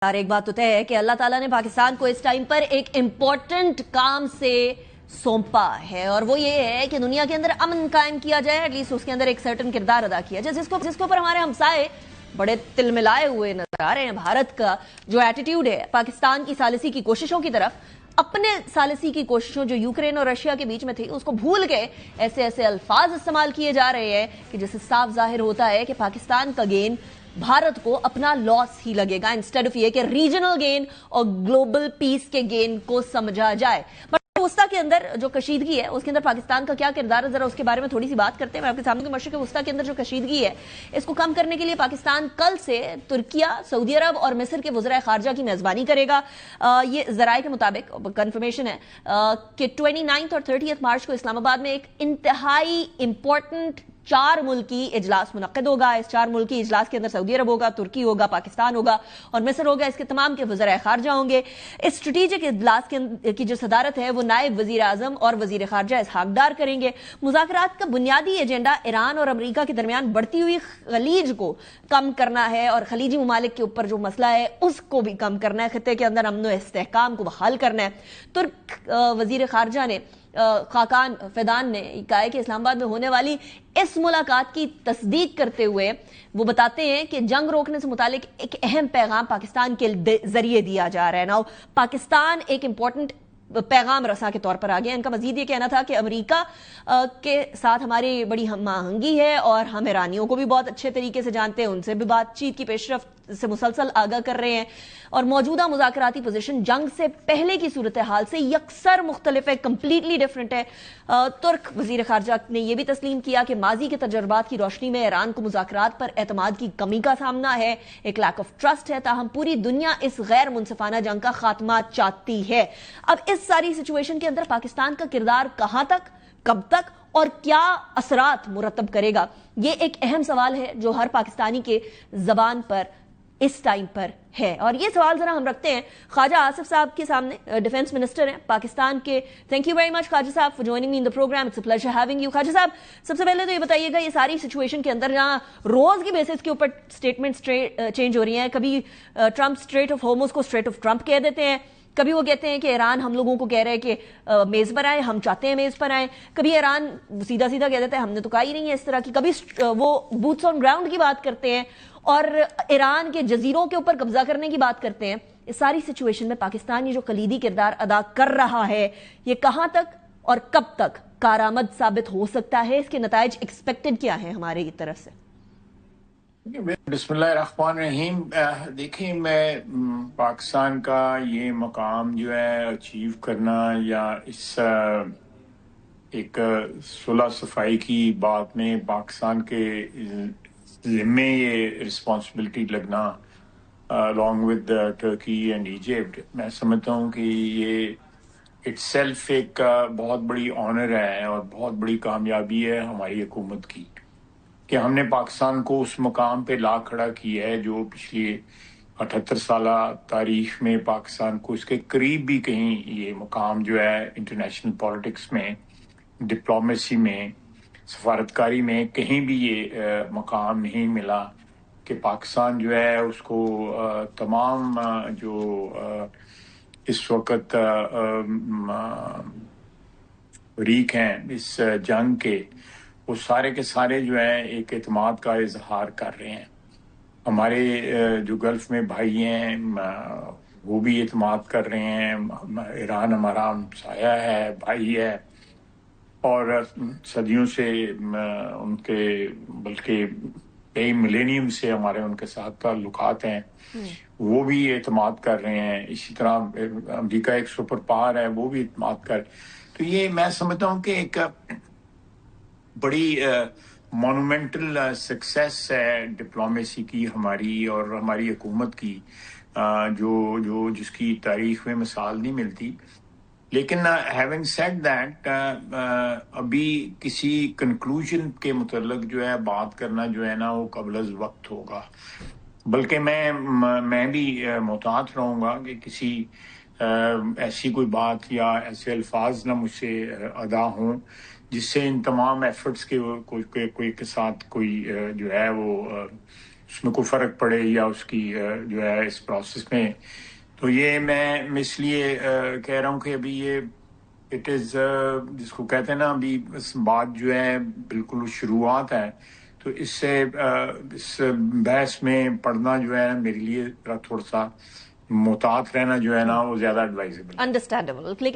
اور ایک بات تو طے ہے کہ اللہ تعالیٰ نے پاکستان کو اس ٹائم پر ایک امپورٹنٹ کام سے سونپا ہے، اور وہ یہ ہے کہ دنیا کے اندر امن قائم کیا جائے، ایٹ لیسٹ اس کے اندر ایک سرٹن کردار ادا کیا جائے، جس کو پر ہمارے ہمسائے بڑے تل ملائے ہوئے نظر آ رہے ہیں۔ بھارت کا جو ایٹیٹیوڈ ہے پاکستان کی ثالثی کی کوششوں کی طرف، اپنے ثالثی کی کوششوں جو یوکرین اور رشیا کے بیچ میں تھی، اس کو بھول کے ایسے الفاظ استعمال کیے جا رہے ہیں کہ جس سے صاف ظاہر ہوتا ہے کہ پاکستان کا گین بھارت کو اپنا لاس ہی لگے گا، انسٹیڈ آف یہ کہ ریجنل گین اور گلوبل پیس کے گین کو سمجھا جائے۔ وسطیٰ کے اندر جو کشیدگی ہے اس کے اندر پاکستان کا کیا کردار ہے، ذرا اس کے بارے میں تھوڑی سی بات کرتے ہیں۔ میں آپ کے سامنے مشرق وسطیٰ کے اندر جو کشیدگی ہے اس کو کم کرنے کے لیے پاکستان کل سے ترکیہ، سعودی عرب اور مصر کے وزرائے خارجہ کی میزبانی کرے گا۔ یہ ذرائع کے مطابق کنفرمیشن ہے کہ 29 اور 30 مارچ کو اسلام آباد میں ایک انتہائی امپورٹنٹ 4 ملکی اجلاس منعقد ہوگا۔ اس 4 ملکی اجلاس کے اندر سعودی عرب ہوگا، ترکی ہوگا، پاکستان ہوگا اور مصر ہوگا۔ اس کے تمام کے وزرائے خارجہ ہوں گے۔ اس اسٹریٹجک اجلاس کی جو صدارت ہے وہ نائب وزیر اعظم اور وزیر خارجہ اسحاق ڈار کریں گے۔ مذاکرات کا بنیادی ایجنڈا ایران اور امریکہ کے درمیان بڑھتی ہوئی خلیج کو کم کرنا ہے، اور خلیجی ممالک کے اوپر جو مسئلہ ہے اس کو بھی کم کرنا ہے، خطے کے اندر امن و استحکام کو بحال کرنا ہے۔ ترک وزیر خارجہ نے خاقان فیدان نے کہا ہے کہ اسلام آباد میں ہونے والی اس ملاقات کی تصدیق کرتے ہوئے وہ بتاتے ہیں کہ جنگ روکنے سے متعلق ایک اہم پیغام پاکستان کے ذریعے دیا جا رہا ہے۔ ناؤ پاکستان ایک امپورٹنٹ پیغام رساں کے طور پر آگے۔ ان کا مزید یہ کہنا تھا کہ امریکہ کے ساتھ ہماری بڑی ہم آہنگی ہے اور ہم ایرانیوں کو بھی بہت اچھے طریقے سے جانتے ہیں، ان سے بھی بات چیت کی پیشرفت سے مسلسل آگاہ کر رہے ہیں، اور موجودہ مذاکراتی پوزیشن جنگ سے پہلے کی صورتحال سے یکسر مختلف ہے، کمپلیٹلی ڈیفرنٹ ہے۔ ترک وزیر خارجہ نے یہ بھی تسلیم کیا کہ ماضی کے تجربات کی روشنی میں ایران کو مذاکرات پر اعتماد کی کمی کا سامنا ہے، ایک لیک آف ٹرسٹ ہے، تاہم پوری دنیا اس غیر منصفانہ جنگ کا خاتمہ چاہتی ہے۔ اب اس ساری سچویشن کے اندر پاکستان کا کردار کہاں تک، کب تک اور کیا اثرات مرتب کرے گا، یہ ایک اہم سوال ہے جو ہر پاکستانی کے زبان پر اس ٹائم پر ہے۔ اور یہ سوال ذرا ہم رکھتے ہیں خواجہ آصف صاحب کے سامنے، ڈیفنس منسٹر ہیں پاکستان کے۔ Thank you very much Khawaja صاحب for joining me in the programme, it's a pleasure having you. Khawaja صاحب سب سے پہلے تو یہ بتائیے گا، یہ ساری سچویشن کے اندر جہاں روز کی بیسس کے اوپر سٹیٹمنٹس چینج ہو رہی ہیں، کبھی ٹرمپ اسٹریٹ آف ہارموز کو اسٹریٹ آف ٹرمپ کہہ دیتے ہیں، کبھی وہ کہتے ہیں کہ ایران ہم لوگوں کو کہہ رہے ہیں کہ میز پر آئیں، ہم چاہتے ہیں میز پر آئیں، کبھی ایران سیدھا کہہ دیتا ہے ہم نے تو کہا ہی نہیں ہے اس طرح کی، کبھی وہ بوٹس آن گراؤنڈ کی بات کرتے ہیں اور ایران کے جزیروں کے اوپر قبضہ کرنے کی بات کرتے ہیں۔ اس ساری سچویشن میں پاکستان یہ جو کلیدی کردار ادا کر رہا ہے، یہ کہاں تک اور کب تک کارآمد ثابت ہو سکتا ہے؟ اس کے نتائج ایکسپیکٹڈ کیا ہیں ہمارے طرف سے؟ بسم اللہ الرحمن الرحیم۔ دیکھیں، میں پاکستان کا یہ مقام جو ہے اچیو کرنا، یا اس ایک صلح صفائی کی بات میں پاکستان کے ذمے یہ رسپانسبلٹی لگنا along with Turkey and Egypt, میں سمجھتا ہوں کہ یہ اٹ سیلف ایک بہت بڑی آنر ہے اور بہت بڑی کامیابی ہے ہماری حکومت کی کہ ہم نے پاکستان کو اس مقام پہ لا کھڑا کیا ہے جو پچھلی 78 سالہ تاریخ میں پاکستان کو اس کے قریب بھی کہیں یہ مقام جو ہے انٹرنیشنل پالیٹکس میں، ڈپلومیسی میں، سفارتکاری میں کہیں بھی یہ مقام نہیں ملا کہ پاکستان جو ہے اس کو تمام جو اس وقت فریق ہیں اس جنگ کے، وہ سارے کے سارے جو ہیں ایک اعتماد کا اظہار کر رہے ہیں۔ ہمارے جو گلف میں بھائی ہیں وہ بھی اعتماد کر رہے ہیں۔ ایران ہمارا ہمسایہ ہے، بھائی ہے، اور صدیوں سے ان کے، بلکہ کئی ملینیم سے ہمارے ان کے ساتھ تعلقات ہیں، وہ بھی اعتماد کر رہے ہیں۔ اسی طرح امریکہ ایک سپر پاور ہے، وہ بھی اعتماد کر، تو یہ میں سمجھتا ہوں کہ ایک بڑی مونومنٹل سکسیس ہے ڈپلومیسی کی ہماری اور ہماری حکومت کی، جو جس کی تاریخ میں مثال نہیں ملتی۔ لیکن ہیونگ سیڈ دیٹ، ابھی کسی کنکلوژن کے متعلق جو ہے بات کرنا جو ہے نا وہ قبل از وقت ہوگا، بلکہ میں بھی محتاط رہوں گا کہ کسی ایسی کوئی بات یا ایسے الفاظ نہ مجھ سے ادا ہوں جس سے ان تمام ایفرٹس کے کوئی کے ساتھ کوئی جو ہے وہ اس میں کوئی فرق پڑے یا اس کی جو ہے اس پروسیس میں. تو یہ میں اس لیے کہہ رہا ہوں کہ ابھی یہ اٹ از جس کو کہتے ہیں نا ابھی اس بات جو ہے بالکل شروعات ہے. تو اس سے اس بحث میں پڑھنا جو ہے میرے لیے تھوڑا سا محتاط رہنا جو ہے نا وہ زیادہ ایڈوائزیبل ہے. انڈرسٹینڈیبل.